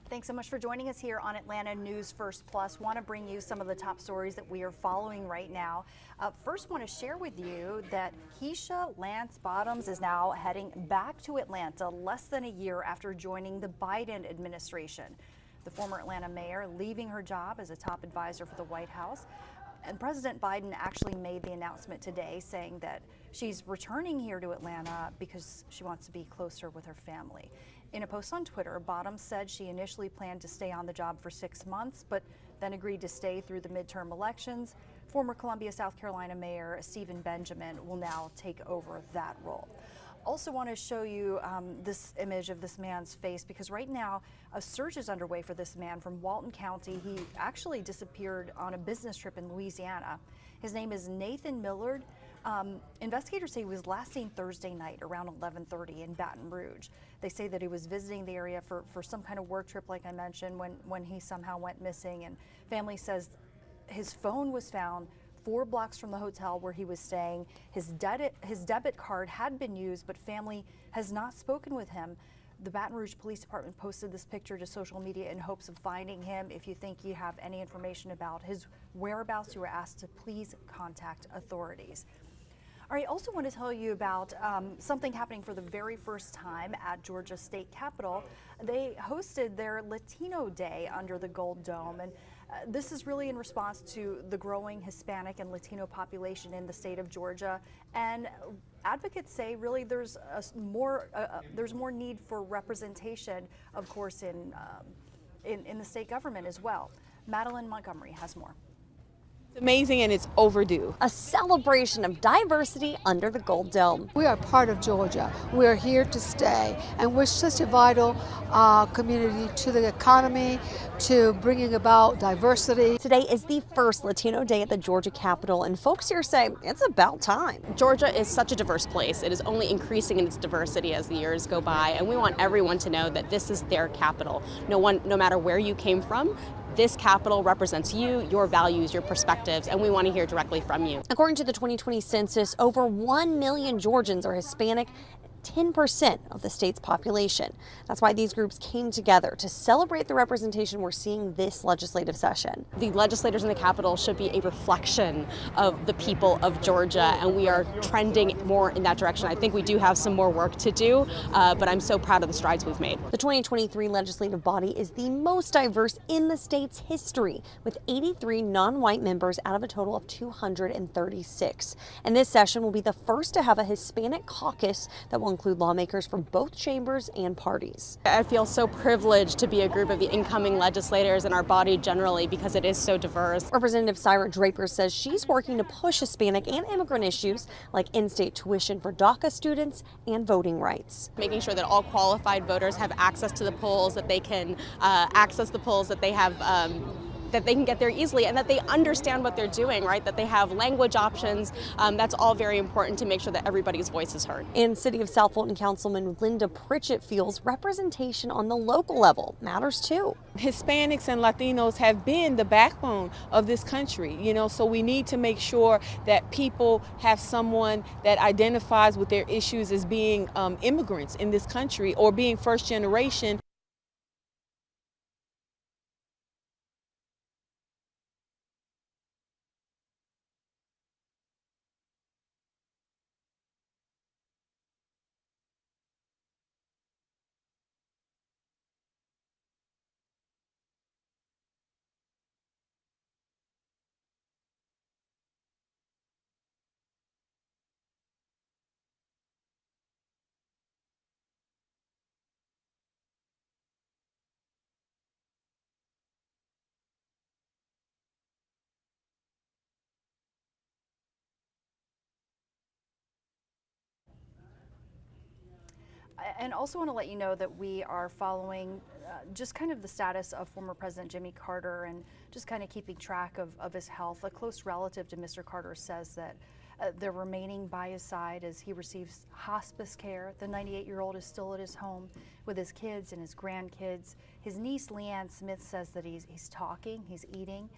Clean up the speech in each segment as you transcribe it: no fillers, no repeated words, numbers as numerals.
Thanks so much for joining us here on Atlanta News First Plus. Want to bring you some of the top stories that we are following right now. First, want to share with you that Keisha Lance Bottoms is now heading back to Atlanta less than a year after joining the Biden administration. The former Atlanta mayor leaving her job as a top advisor for the White House. And President Biden actually made the announcement today saying that she's returning here to Atlanta because she wants to be closer with her family. In a post on Twitter, Bottoms said she initially planned to stay on the job for 6 months, but then agreed to stay through the midterm elections. Former Columbia, South Carolina Mayor Stephen Benjamin will now take over that role. Also want to show you this image of this man's face because right now a search is underway for this man from Walton County. He actually disappeared on a business trip in Louisiana. His name is Nathan Millard. Investigators say he was last seen Thursday night around 11:30 in Baton Rouge. They say that he was visiting the area for some kind of work trip, like I mentioned, when he somehow went missing. And family says his phone was found 4 blocks from the hotel where he was staying. His debit card had been used, but family has not spoken with him. The Baton Rouge Police Department posted this picture to social media in hopes of finding him. If you think you have any information about his whereabouts, you are asked to please contact authorities. All right, also want to tell you about something happening for the very first time at Georgia State Capitol. They hosted their Latino Day under the Gold Dome, and this is really in response to the growing Hispanic and Latino population in the state of Georgia. And advocates say really there's more need for representation, of course, in the state government as well. Madeline Montgomery has more. It's amazing and it's overdue. A celebration of diversity under the Gold Dome. We are part of Georgia. We are here to stay, and we're such a vital community to the economy, to bringing about diversity. Today is the first Latino Day at the Georgia Capitol, and folks here say it's about time. Georgia is such a diverse place. It is only increasing in its diversity as the years go by, and we want everyone to know that this is their capital. No matter where you came from, this capital represents you, your values, your perspectives, and we want to hear directly from you. According to the 2020 census, over 1 million Georgians are Hispanic, 10% of the state's population. That's why these groups came together to celebrate the representation we're seeing this legislative session. The legislators in the Capitol should be a reflection of the people of Georgia, and we are trending more in that direction. I think we do have some more work to do, but I'm so proud of the strides we've made. The 2023 legislative body is the most diverse in the state's history, with 83 non-white members out of a total of 236. And this session will be the first to have a Hispanic caucus that will include lawmakers from both chambers and parties. I feel so privileged to be a group of the incoming legislators and our body generally because it is so diverse. Representative Syra Draper says she's working to push Hispanic and immigrant issues like in-state tuition for DACA students and voting rights. Making sure that all qualified voters have access to the polls, that they can access the polls, that they have that they can get there easily and that they understand what they're doing, right? That they have language options. That's all very important to make sure that everybody's voice is heard. And City of South Fulton Councilman Linda Pritchett feels representation on the local level matters too. Hispanics and Latinos have been the backbone of this country, so we need to make sure that people have someone that identifies with their issues as being immigrants in this country or being first generation. And also want to let you know that we are following just kind of the status of former President Jimmy Carter and just kind of keeping track of his health. A close relative to Mr. Carter says that they're remaining by his side as he receives hospice care. The 98-year-old is still at his home with his kids and his grandkids. His niece, Leanne Smith, says that he's talking, he's eating.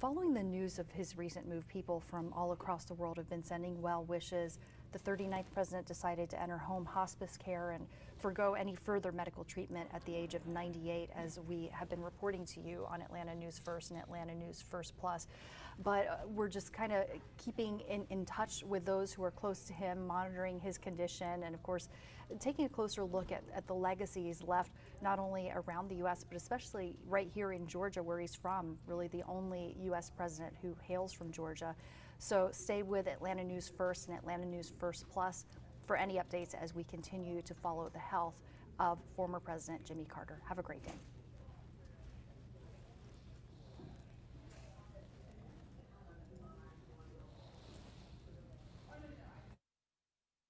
Following the news of his recent move, people from all across the world have been sending well wishes. the 39th president decided to enter home hospice care and forego any further medical treatment at the age of 98, as we have been reporting to you on Atlanta News First and Atlanta News First Plus. But we're just kind of keeping in touch with those who are close to him, monitoring his condition, and of course, taking a closer look at the legacies left not only around the U.S., but especially right here in Georgia, where he's from, really the only U.S. president who hails from Georgia. So stay with Atlanta News First and Atlanta News First Plus for any updates as we continue to follow the health of former President Jimmy Carter. Have a great day.